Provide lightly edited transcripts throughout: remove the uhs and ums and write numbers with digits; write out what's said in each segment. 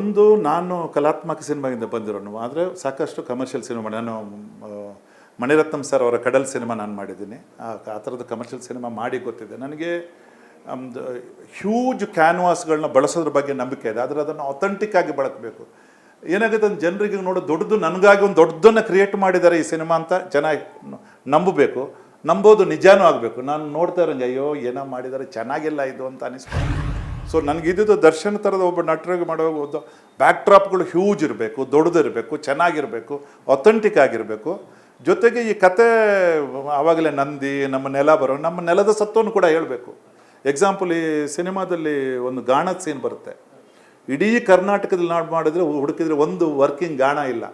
ಒಂದು ನಾನು ಕಲಾತ್ಮಕ ಸಿನಿಮಾದಿಂದ ಬಂದಿರೋನು, ಆದರೆ ಸಾಕಷ್ಟು ಕಮರ್ಷಿಯಲ್ ಸಿನಿಮಾ ನಾನು ಮಣಿರತ್ನಂ ಸರ್ ಅವರ ಕಡಲ್ ಸಿನಿಮಾ ನಾನು ಮಾಡಿದ್ದೀನಿ. ಆ ಥರದ ಕಮರ್ಷಿಯಲ್ ಸಿನಿಮಾ ಮಾಡಿ ಗೊತ್ತಿದೆ ನನಗೆ. ಒಂದು ಹ್ಯೂಜ್ ಕ್ಯಾನ್ವಾಸ್ಗಳನ್ನ ಬಳಸೋದ್ರ ಬಗ್ಗೆ ನಂಬಿಕೆ ಇದೆ, ಆದರೆ ಅದನ್ನು ಅಥೆಂಟಿಕ್ ಆಗಿ ಬಳಕಬೇಕು. ಏನಾಗುತ್ತೆ ಅಂದ್ರೆ ಜನರಿಗೆ ನೋಡೋ ದೊಡ್ಡದು, ನನಗಾಗಿ ಒಂದು ದೊಡ್ಡದನ್ನು ಕ್ರಿಯೇಟ್ ಮಾಡಿದ್ದಾರೆ ಈ ಸಿನಿಮಾ ಅಂತ ಜನ ನಂಬಬೇಕು, ನಂಬೋದು ನಿಜಾನೂ ಆಗಬೇಕು. ನಾನು ನೋಡ್ತಾ ಇರೋಂಗೆ ಅಯ್ಯೋ ಏನೋ ಮಾಡಿದ್ದಾರೆ ಚೆನ್ನಾಗಿಲ್ಲ ಇದು ಅಂತ ಅನಿಸ್ಬೋದು. ಸೊ ನನಗಿದ್ದು ದರ್ಶನ ಥರದ ಒಬ್ಬ ನಟರಿಗೆ ಮಾಡುವಾಗ ಒಂದು ಬ್ಯಾಕ್ ಡ್ರಾಪ್ಗಳು ಹ್ಯೂಜ್ ಇರಬೇಕು, ದೊಡ್ಡದಿರಬೇಕು, ಚೆನ್ನಾಗಿರಬೇಕು, ಅಥೆಂಟಿಕ್ ಆಗಿರಬೇಕು. ಜೊತೆಗೆ ಈ ಕತೆ ಆವಾಗಲೇ ನಂದಿ ನಮ್ಮ ನೆಲ ಬರೋ ನಮ್ಮ ನೆಲದ ಸತ್ವವನ್ನು ಕೂಡ ಹೇಳಬೇಕು. ಎಕ್ಸಾಂಪಲ್, ಈ ಸಿನಿಮಾದಲ್ಲಿ ಒಂದು ಗಾಣದ ಸೀನ್ ಬರುತ್ತೆ. ಇಡೀ ಕರ್ನಾಟಕದಲ್ಲಿ ನಾವು ಮಾಡಿದ್ರೆ ಹುಡುಕಿದ್ರೆ ಒಂದು ವರ್ಕಿಂಗ್ ಗಾಣ ಇಲ್ಲ.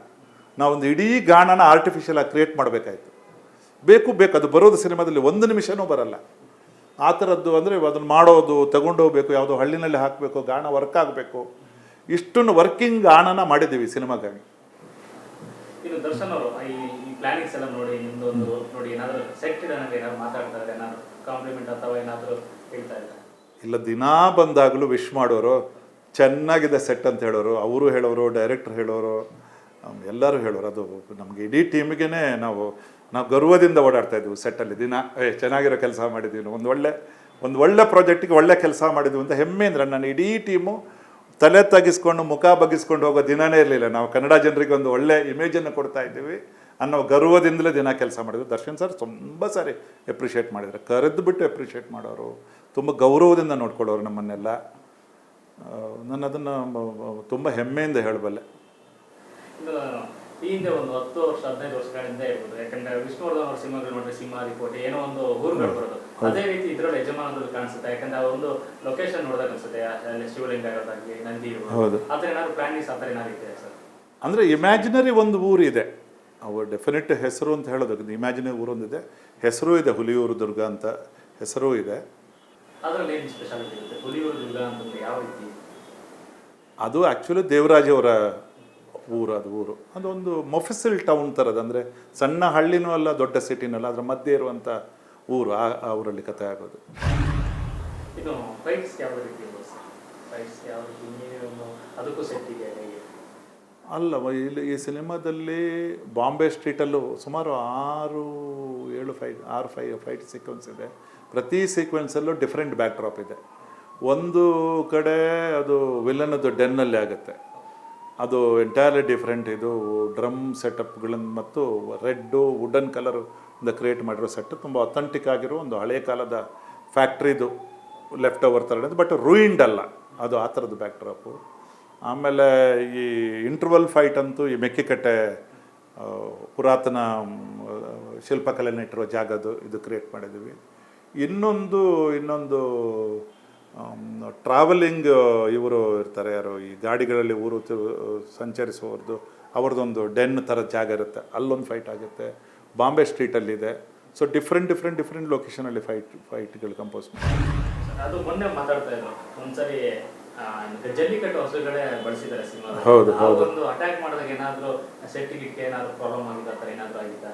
ನಾವೊಂದು ಇಡೀ ಗಾಣನ ಆರ್ಟಿಫಿಷಿಯಲ್ ಆಗಿ ಕ್ರಿಯೇಟ್ ಮಾಡಬೇಕಾಯ್ತು. ಬೇಕು ಅದು ಬರೋದು ಸಿನಿಮಾದಲ್ಲಿ 1 ನಿಮಿಷನೂ ಬರಲ್ಲ. ಆ ಥರದ್ದು ಅಂದರೆ ಅದನ್ನು ಮಾಡೋದು, ತಗೊಂಡೋಗ್ಬೇಕು, ಯಾವುದೋ ಹಳ್ಳಿನಲ್ಲಿ ಹಾಕಬೇಕು, ಗಾಣ ವರ್ಕ್ ಆಗಬೇಕು. ಇಷ್ಟನ್ನು ವರ್ಕಿಂಗ್ ಗಾಣನ ಮಾಡಿದ್ದೀವಿ ಸಿನಿಮಾಗಾಗಿ. ಇದು ದರ್ಶನ್ ಅವರು ಈ ಪ್ಲಾನಿಂಗ್ಸ್ ಎಲ್ಲ ನೋಡಿ ನಿಮ್ದೊಂದು ನೋಡಿ ಏನಾದರೂ ಸೆಟ್ ಇಡೋಂಗೆ ಏನಾದ್ರು ಮಾತಾಡ್ತಾರೆ, ಏನಾದ್ರು ಕಾಂಪ್ಲಿಮೆಂಟ್ ಅಥವಾ ಏನಾದರೂ ಹೇಳ್ತಾ ಇದ್ದಾರೆ? ಇಲ್ಲ, ದಿನಾ ಬಂದಾಗಲೂ ವಿಶ್ ಮಾಡೋರು, ಚೆನ್ನಾಗಿದೆ ಸೆಟ್ ಅಂತ ಹೇಳೋರು, ಅವರು ಹೇಳೋರು, ಡೈರೆಕ್ಟರ್ ಹೇಳೋರು, ಎಲ್ಲರೂ ಹೇಳೋರು. ಅದು ನಮಗೆ ಇಡೀ ಟೀಮಿಗೆ ನಾವು ಗರ್ವದಿಂದ ಓಡಾಡ್ತಾ ಇದ್ವಿ ಸೆಟ್ಟಲ್ಲಿ. ದಿನ ಚೆನ್ನಾಗಿರೋ ಕೆಲಸ ಮಾಡಿದ್ದೀವಿ, ಒಂದು ಒಳ್ಳೆ ಪ್ರಾಜೆಕ್ಟಿಗೆ ಒಳ್ಳೆ ಕೆಲಸ ಮಾಡಿದ್ವಿ ಅಂತ ಹೆಮ್ಮೆ ಅಂದರೆ ನನ್ನ ಇಡೀ ಟೀಮು ತಲೆ ತಗ್ಗಿಸ್ಕೊಂಡು ಮುಖ ಬಗ್ಗಿಸ್ಕೊಂಡು ಹೋಗೋ ದಿನವೇ ಇರಲಿಲ್ಲ. ನಾವು ಕನ್ನಡ ಜನರಿಗೆ ಒಂದು ಒಳ್ಳೆ ಇಮೇಜನ್ನು ಕೊಡ್ತಾ ಇದ್ದೀವಿ ಅನ್ನೋ ಗರ್ವದಿಂದಲೇ ದಿನ ಕೆಲಸ ಮಾಡಿದ್ವಿ. ದರ್ಶನ್ ಸರ್ ತುಂಬ ಸಾರಿ ಎಪ್ರಿಷಿಯೇಟ್ ಮಾಡಿದ್ದಾರೆ, ಕರೆದು ಬಿಟ್ಟು ಎಪ್ರಿಷಿಯೇಟ್ ಮಾಡೋರು, ತುಂಬ ಗೌರವದಿಂದ ನೋಡ್ಕೊಳ್ಳೋರು ನಮ್ಮನ್ನೆಲ್ಲ. ನಾನು ಅದನ್ನು ತುಂಬ ಹೆಮ್ಮೆಯಿಂದ ಹೇಳಬಲ್ಲೆ. ಈ ಹಿಂದೆ ಒಂದು 10 ವರ್ಷ 15 ವರ್ಷಗಳಿಂದ ಇರ್ಬೋದು, ಯಾಕಂದ್ರೆ ವಿಷ್ಣುವರ್ಧನ್ ಅವ್ರ ಸಿನಿಮಾಗಳು ನೋಡಿದ್ರೆ ಸಿಂಹಾದಿಕೋಟೆ ಏನೋ ಒಂದು ಊರುಗಳು ಬರೋದು, ಅದೇ ರೀತಿ ಇದ್ರಲ್ಲಿ ಯಜಮಾನದಲ್ಲಿ ಕಾಣಿಸುತ್ತೆ. ಯಾಕಂದ್ರೆ ಆ ಒಂದು ಲೊಕೇಶನ್ ನೋಡಿದಾಗ ಅನ್ಸುತ್ತೆ, ಅಲ್ಲಿ ಶಿವಲಿಂಗ ಇರೋದಾಗ್ಲಿ, ನಂದಿ ಇರ್ಬೋದು, ಆ ಥರ ಏನಾದ್ರು ಪ್ಲಾನಿಂಗ್ಸ್ ಆ ಥರ ಏನಾದ್ರು ಇದೆ ಸರ್? ಅಂದರೆ ಇಮ್ಯಾಜಿನರಿ ಒಂದು ಊರು ಇದೆ, ಅವು ಡೆಫಿನೆಟ್ ಹೆಸರು ಅಂತ ಹೇಳೋದು ಇಮ್ಯಾಜಿನರಿ ಊರೊಂದಿದೆ, ಹೆಸರು ಇದೆ, ಹುಲಿಯೂರು ದುರ್ಗ ಅಂತ ಹೆಸರು ಇದೆ. ಅದರಲ್ಲಿ ಏನು ಸ್ಪೆಷಾಲಿಟಿ ಇರುತ್ತೆ ಹುಲಿಯೂರು ದುರ್ಗ ಅಂತಂದ್ರೆ ಯಾವ ರೀತಿ? ಅದು ಆ್ಯಕ್ಚುಲಿ ದೇವರಾಜ್ ಅವರ ಊರು. ಅದೊಂದು ಮೊಫಿಸಿಲ್ ಟೌನ್ ಥರದ್ದು, ಅಂದರೆ ಸಣ್ಣ ಹಳ್ಳಿನೂ ಅಲ್ಲ, ದೊಡ್ಡ ಸಿಟಿನಲ್ಲ, ಅದರ ಮಧ್ಯೆ ಇರುವಂಥ ಊರು. ಆ ಊರಲ್ಲಿ ಕಥೆ ಆಗೋದು. ಇದು ಫೈಟ್ಸ್ ಯಾವ ರೀತಿ ಫೈಟ್ಸ್ ಯಾವ ರೀತಿ ಅದಕ್ಕೂ ಸೆಟ್ ಇದೆ ಅಲ್ಲ, ಇಲ್ಲಿ ಈ ಸಿನಿಮಾದಲ್ಲಿ ಬಾಂಬೆ ಸ್ಟ್ರೀಟಲ್ಲೂ ಸುಮಾರು 6 ಫೈಟ್ ಸೀಕ್ವೆನ್ಸ್ ಇದೆ. ಪ್ರತಿ ಸೀಕ್ವೆನ್ಸಲ್ಲೂ ಡಿಫ್ರೆಂಟ್ ಬ್ಯಾಕ್ ಡ್ರಾಪ್ ಇದೆ. ಒಂದು ಕಡೆ ಅದು ವಿಲನದ್ದು ಡೆನ್ನಲ್ಲಿ ಆಗುತ್ತೆ, ಅದು ಎಂಟೈರ್ಲಿ ಡಿಫ್ರೆಂಟ್. ಇದು ಡ್ರಮ್ ಸೆಟಪ್ಗಳನ್ನು ಮತ್ತು ರೆಡ್ಡು ವುಡನ್ ಕಲರ್ ಇಂದ ಕ್ರಿಯೇಟ್ ಮಾಡಿರೋ ಸೆಟ್, ತುಂಬ ಅಥೆಂಟಿಕ್ ಆಗಿರೋ ಒಂದು ಹಳೆಯ ಕಾಲದ ಫ್ಯಾಕ್ಟ್ರಿದು ಲೆಫ್ಟ್ ಓವರ್ ಥರ ಇದೆ, ಬಟ್ ರೂಯಿಂಡ್ ಅಲ್ಲ, ಅದು ಆ ಥರದ್ದು ಬ್ಯಾಕ್ ಡ್ರಾಪು. ಆಮೇಲೆ ಈ ಇಂಟರ್ವಲ್ ಫೈಟ್ ಅಂತೂ ಈ ಮೆಕ್ಕಿಕಟ್ಟೆ ಪುರಾತನ ಶಿಲ್ಪಕಲೆನ ಇಟ್ಟಿರೋ ಜಾಗದ್ದು ಇದು ಕ್ರಿಯೇಟ್ ಮಾಡಿದ್ದೀವಿ. ಇನ್ನೊಂದು ಟ್ರಾವೆಲಿಂಗ್ ಇವರು ಇರ್ತಾರೆ, ಯಾರು ಈ ಗಾಡಿಗಳಲ್ಲಿ ಊರು ಸಂಚರಿಸುವವ್ರದ್ದು, ಅವ್ರದ್ದೊಂದು ಡೆನ್ ಥರ ಜಾಗ ಇರುತ್ತೆ, ಅಲ್ಲೊಂದು ಫೈಟ್ ಆಗುತ್ತೆ. ಬಾಂಬೆ ಸ್ಟ್ರೀಟಲ್ಲಿದೆ. ಸೊ ಡಿಫ್ರೆಂಟ್ ಲೊಕೇಶನಲ್ಲಿ ಫೈಟ್ಗಳು ಕಂಪೋಸ್ ಮಾಡಿ. ಅದು ಮೊನ್ನೆ ಮಾತಾಡ್ತಾ ಇದ್ರು ಒಂದ್ಸರಿ ಜಲ್ಲಿಕಟ್ಟು ಹಸುಗಳೇ ಬಳಸಿದ್ದಾರೆ ಸಿನಿಮಾ. ಹೌದು. ಒಂದು ಅಟ್ಯಾಕ್ ಮಾಡಿದಾಗ ಏನಾದರೂ ಸೆಟ್ಟಿಗೆ ಏನಾದರೂ ಪ್ರಾಬ್ಲಮ್ ಆಗಿದೆ, ಆ ಥರ ಏನಾದರೂ ಆಗಿತ್ತಾ?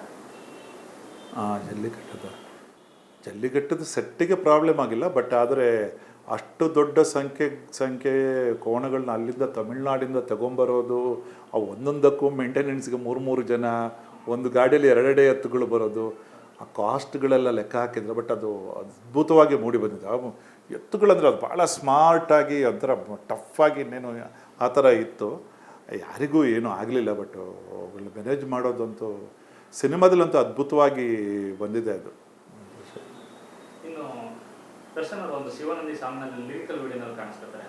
ಜಲ್ಲಿಕಟ್ಟದ ಸೆಟ್ಟಿಗೆ ಪ್ರಾಬ್ಲಮ್ ಆಗಿಲ್ಲ, ಬಟ್ ಆದರೆ ಅಷ್ಟು ದೊಡ್ಡ ಸಂಖ್ಯೆ ಕೋಣಗಳನ್ನ ಅಲ್ಲಿಂದ ತಮಿಳ್ನಾಡಿಂದ ತಗೊಂಬರೋದು, ಅವು ಒಂದೊಂದಕ್ಕೂ ಮೇಂಟೆನೆನ್ಸ್ಗೆ 3 ಜನ, ಒಂದು ಗಾಡಿಯಲ್ಲಿ 2 ಎತ್ತುಗಳು ಬರೋದು, ಆ ಕಾಸ್ಟ್ಗಳೆಲ್ಲ ಲೆಕ್ಕ ಹಾಕಿದ್ರೆ. ಬಟ್ ಅದು ಅದ್ಭುತವಾಗಿ ಮೂಡಿ ಬಂದಿದೆ. ಎತ್ತುಗಳಂದರೆ ಅದು ಭಾಳ ಸ್ಮಾರ್ಟಾಗಿ ಒಂಥರ ಟಫಾಗಿ ಇನ್ನೇನು ಆ ಥರ ಇತ್ತು. ಯಾರಿಗೂ ಏನೂ ಆಗಲಿಲ್ಲ. ಬಟ್ ಮ್ಯಾನೇಜ್ ಮಾಡೋದಂತೂ ಸಿನಿಮಾದಲ್ಲಂತೂ ಅದ್ಭುತವಾಗಿ ಬಂದಿದೆ ಅದು. ಇನ್ನು ದರ್ಶನ್ ಅವರು ಒಂದು ಶಿವನಂದಿ ಸಾಂಗ್ನಲ್ಲಿ ಲಿರಿಕಲ್ ವಿಡಿಯೋನಲ್ಲಿ ಕಾಣಿಸ್ಕೊತಾರೆ,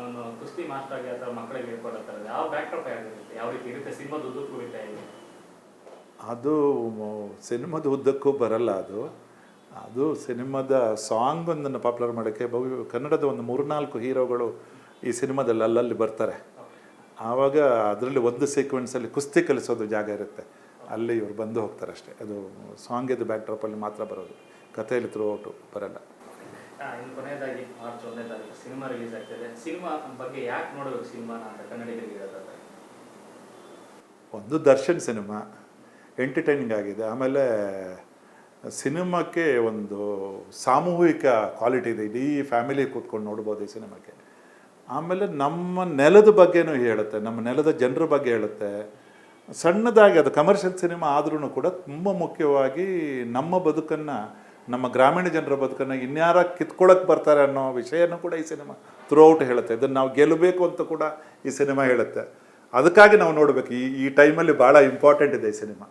ಒಂದು ಕುಸ್ತಿ ಮಾಸ್ಟರ್ ಆಗಿ ಅಥವಾ ಮಕ್ಕಳಿಗೆ ಹೇಳ್ಕೊಡ್ತಾರೆ. ಯಾವ ಬ್ಯಾಕ್ಡ್ರಾಪ್ ಆಗಿರುತ್ತೆ, ಯಾವ ರೀತಿ ಇರುತ್ತೆ, ಸಿನಿಮಾದ ಉದ್ದಕ್ಕೂ ಇರುತ್ತೆ? ಅದು ಸಿನಿಮಾದ ಉದ್ದಕ್ಕೂ ಬರಲ್ಲ. ಅದು ಸಿನಿಮಾದ ಸಾಂಗ್ ಒಂದನ್ನು ಪಾಪ್ಯುಲರ್ ಮಾಡೋಕ್ಕೆ ಕನ್ನಡದ ಒಂದು 3-4 ಹೀರೋಗಳು ಈ ಸಿನಿಮಾದಲ್ಲಿ ಅಲ್ಲಲ್ಲಿ ಬರ್ತಾರೆ. ಆವಾಗ ಅದರಲ್ಲಿ ಒಂದು ಸೀಕ್ವೆನ್ಸಲ್ಲಿ ಕುಸ್ತಿ ಕಲಿಸೋದು ಜಾಗ ಇರುತ್ತೆ, ಅಲ್ಲಿ ಇವ್ರು ಬಂದು ಹೋಗ್ತಾರೆ ಅಷ್ಟೇ. ಅದು ಸಾಂಗಿದ್ದು ಬ್ಯಾಕ್ ಡ್ರಾಪಲ್ಲಿ ಮಾತ್ರ ಬರೋದು, ಕಥೆಯಲ್ಲಿ ಥ್ರೂ ಔಟು ಬರಲ್ಲ. ಇನ್ನು ಕೊನೆಯದಾಗಿ ಮಾರ್ಚ್ 1ನೇ ತಾರೀಕು ಸಿನಿಮಾ ರಿಲೀಸ್ ಆಗ್ತದೆ. ಸಿನಿಮಾ ಬಗ್ಗೆ ಯಾಕೆ ನೋಡಬೇಕು ಸಿನಿಮಾನ ಅಂತ ಕನ್ನಡಿಗರಿಗೆ ಹೇಳೋದಾದ್ರೆ? ಒಂದು ದರ್ಶನ್ ಸಿನಿಮಾ ಎಂಟರ್ಟೈನಿಂಗ್ ಆಗಿದೆ. ಆಮೇಲೆ ಸಿನಿಮಾಕ್ಕೆ ಒಂದು ಸಾಮೂಹಿಕ ಕ್ವಾಲಿಟಿ ಇದೆ, ಇಡೀ ಫ್ಯಾಮಿಲಿ ಕೂತ್ಕೊಂಡು ನೋಡ್ಬೋದು ಈ ಸಿನಿಮಾಕ್ಕೆ. ಆಮೇಲೆ ನಮ್ಮ ನೆಲದ ಬಗ್ಗೆನೂ ಹೇಳುತ್ತೆ, ನಮ್ಮ ನೆಲದ ಜನರ ಬಗ್ಗೆ ಹೇಳುತ್ತೆ. ಸಣ್ಣದಾಗಿ ಅದು ಕಮರ್ಷಿಯಲ್ ಸಿನಿಮಾ ಆದ್ರೂ ಕೂಡ ತುಂಬ ಮುಖ್ಯವಾಗಿ ನಮ್ಮ ಬದುಕನ್ನು, ನಮ್ಮ ಗ್ರಾಮೀಣ ಜನರ ಬದುಕನ್ನು ಇನ್ಯಾರ ಕಿತ್ಕೊಳ್ಳೋಕೆ ಬರ್ತಾರೆ ಅನ್ನೋ ವಿಷಯನೂ ಕೂಡ ಈ ಸಿನಿಮಾ ಥ್ರೂಔಟ್ ಹೇಳುತ್ತೆ. ಇದನ್ನು ನಾವು ಗೆಲ್ಲಬೇಕು ಅಂತ ಕೂಡ ಈ ಸಿನಿಮಾ ಹೇಳುತ್ತೆ. ಅದಕ್ಕಾಗಿ ನಾವು ನೋಡಬೇಕು. ಈ ಟೈಮಲ್ಲಿ ಭಾಳ ಇಂಪಾರ್ಟೆಂಟ್ ಇದೆ ಈ ಸಿನಿಮಾ.